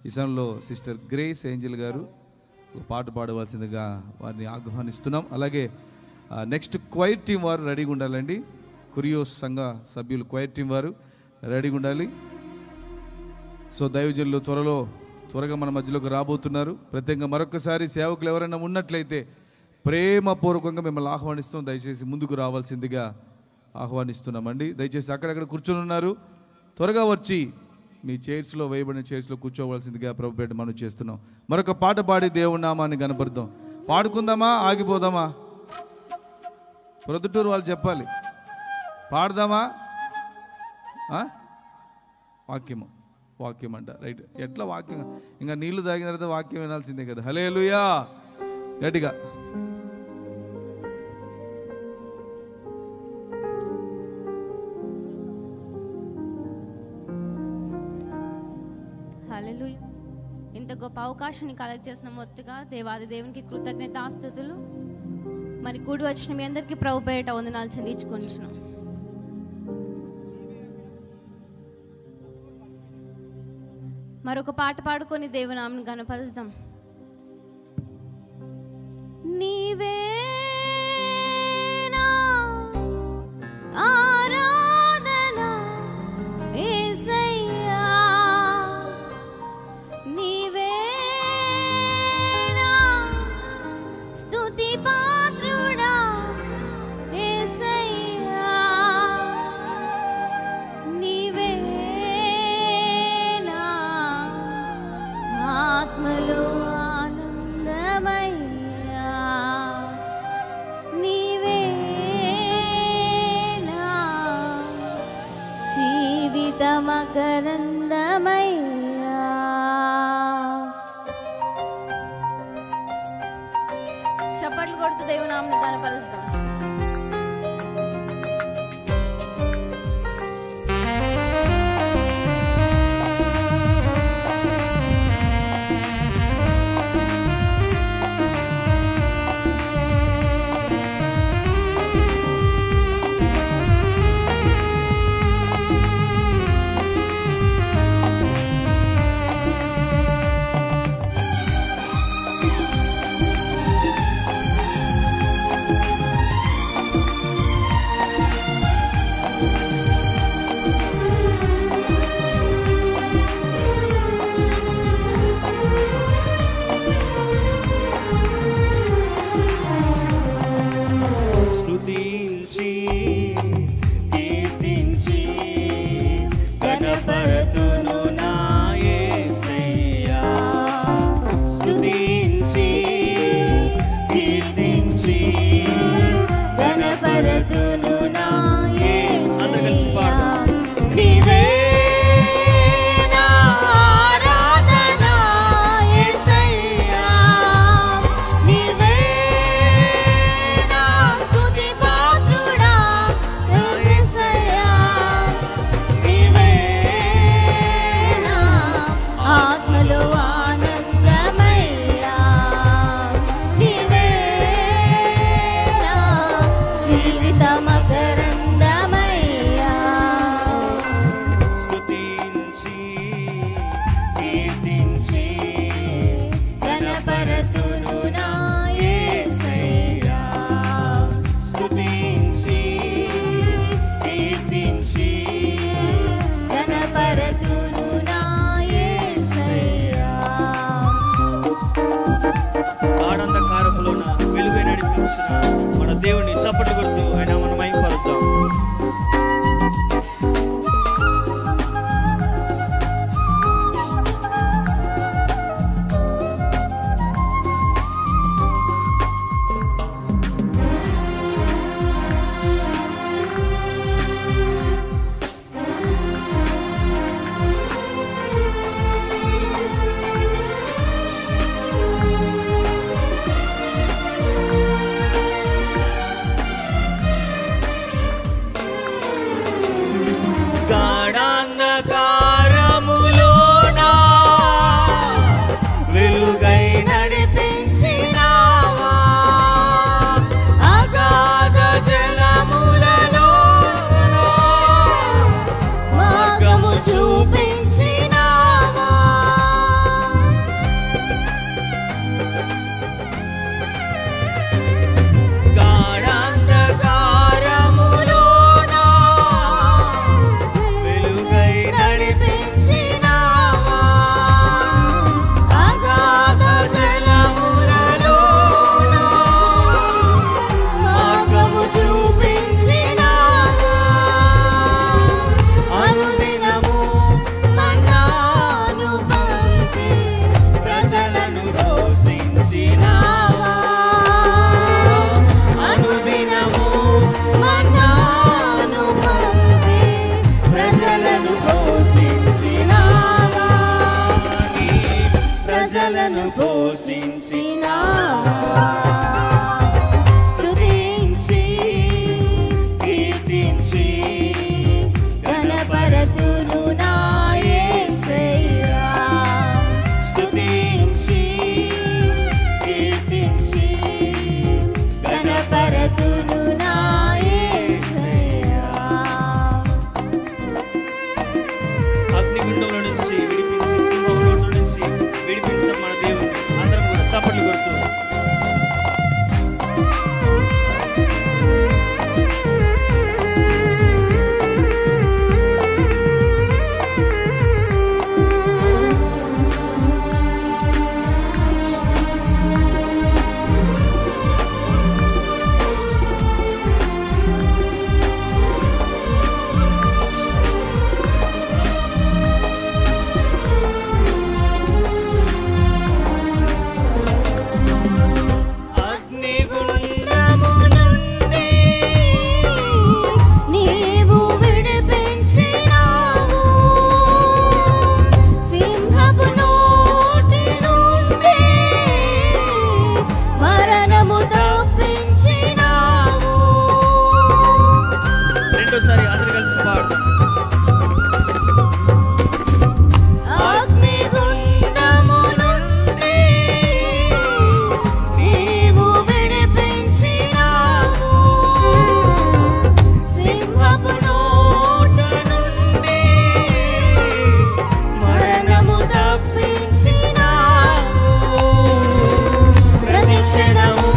ఈ సమయంలో sister grace Angel గారు ఒక పాట పాడవలసిందిగా వారిని ఆహ్వానిస్తున్నాం. అలాగే నెక్స్ట్ క్వైర్ టీం వారు రెడీగా ఉండాలండి. కురియోస్ సంఘ సభ్యులు క్వైర్ టీం వారు రెడీగా ఉండాలి. సో దైవజనులు త్వరగా మన మధ్యలోకి రాబోతున్నారు. ప్రత్యేకంగా మరొకసారి సేవకులు ఎవరైనా ఉన్నట్లయితే ప్రేమపూర్వకంగా మిమ్మల్ని ఆహ్వానిస్తాం. దయచేసి ముందుకు రావాల్సిందిగా ఆహ్వానిస్తున్నామండి. దయచేసి అక్కడక్కడ కూర్చొని ఉన్నారు, త్వరగా వచ్చి మీ చైర్స్లో వేయబడిన చైర్స్లో కూర్చోవలసిందిగా ప్రభుపేట మనం చేస్తున్నాం. మరొక పాట పాడి దేవుని నామాన్ని కనపడదాం. పాడుకుందామా, ఆగిపోదామా? ప్రొద్దుటూరు వాళ్ళు చెప్పాలి. పాడదామా? వాక్యం అంట. రైట్. ఎట్లా వాక్యం? ఇంకా నీళ్లు తాగిన తర్వాత వాక్యం వినాల్సిందే కదా. హల్లెలూయా. గట్టిగా హల్లెలూయా. ఇంత గొప్ప అవకాశాన్ని కలెక్ట్ చేసిన మొత్తగా దేవాది దేవునికి కృతజ్ఞతాస్తుతులు. మరి కూడి వచ్చిన మీ అందరికీ ప్రభు పేరిట వందనాలు చెల్లించుకుంటున్నాం. మరొక పాట పాడుకొని దేవుని నామమును ఘనపరుద్దాం. నీవే నా ఆరాధన యేసయ్యా, నీవే నా స్తుతి పాత్రుడా యేసయ్యా, నీవే నా ఆత్మలో ఆనందమయ్యా, నీవే నా జీవిత మకరందమయ్యా. చప్పట్లు కొడుతూ దేవుని నామమును ఘనపరుస్తాం. ప్రజలను పోషించిన స్తుతించి కీర్తించి గణపరతును నా యేసయ్యా. స్తుతించి కీర్తించి గణపరతును నా యేసయ్యా. అగ్నిగుండంలో నుంచి విడిపించి సింహం నోట్లో నుంచి విడిపించిన మన దేవుని అందరం కూడా చప్పట్లు కొడుతూ అగ్నిగుండము నుండి నీవు విడిపించినావు. సింహపు నోటి నుండి మరణము తప్పించినావు. రెండోసారి అందరు కలిసి పాడు. అగ్నిగుండము నుండి నీవు విడిపించినావు. సింహపు నోటి నుండి మరణము తప్పించినావు. ప్రతి క్షణము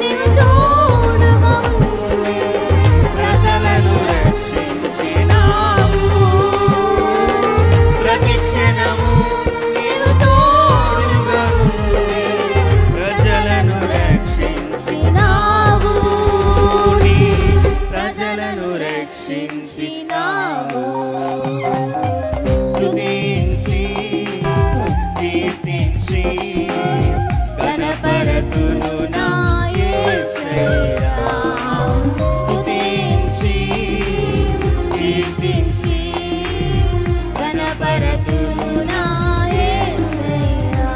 నీవు తోడుగా ఉండి ప్రజలను రక్షించినావు. ప్రతి క్షణము నీవు తోడుగా ఉండి ప్రజలను రక్షించినావు. నీ ప్రజలను రక్షించినావు. స్తుతించి కీర్తించి గణపరతును నా యేసయ్యా. స్తుతించి కీర్తించి గణపరతును నా యేసయ్యా.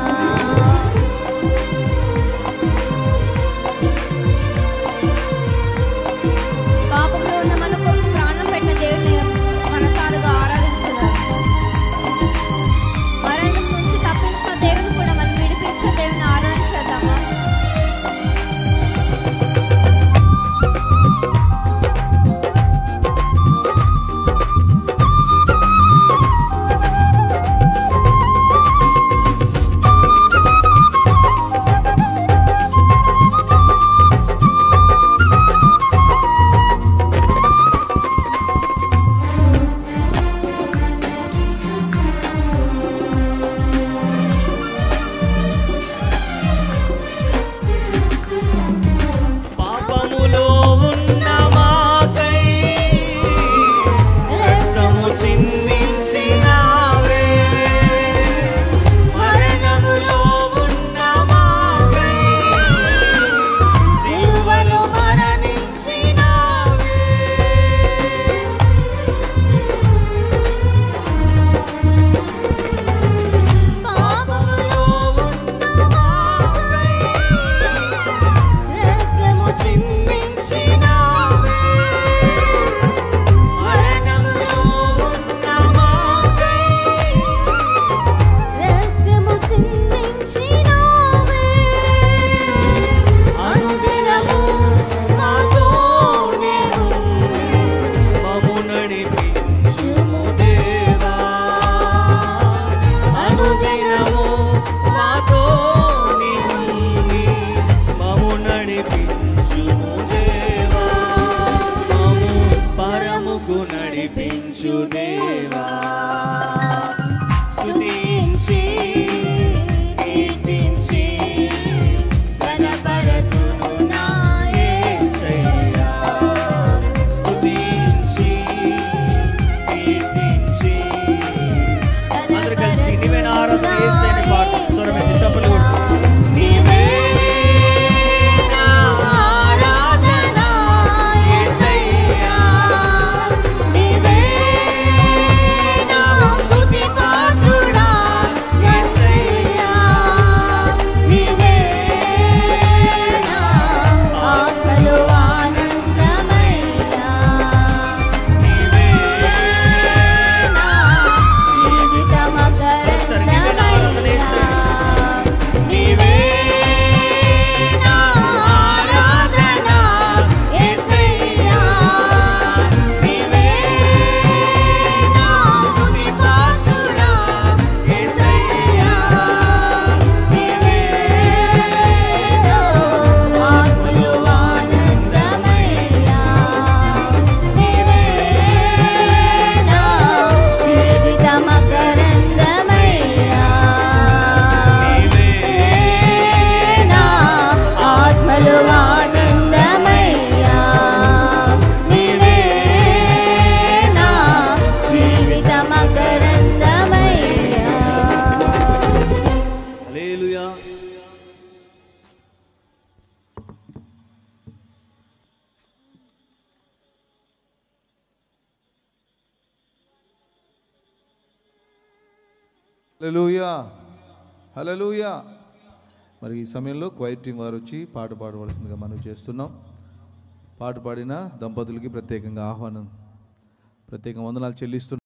పాపంలో ఉన్న మన కొరకు ప్రాణం పెట్టిన దేవుడిని మనసారుగా ఆరాధించాలి. మరణం నుంచి తప్పించిన దేవుని కూడా మనం విడిపించాలి. హల్లెలూయా, హల్లెలూయా. మరి ఈ సమయంలో క్వైర్ టీం వారు వచ్చి పాట పాడవలసిందిగా మనం చేస్తున్నాం. పాట పాడిన దంపతులకి ప్రత్యేకంగా ఆహ్వానం, ప్రత్యేకంగా వందనాలు చెల్లిస్తున్నాం.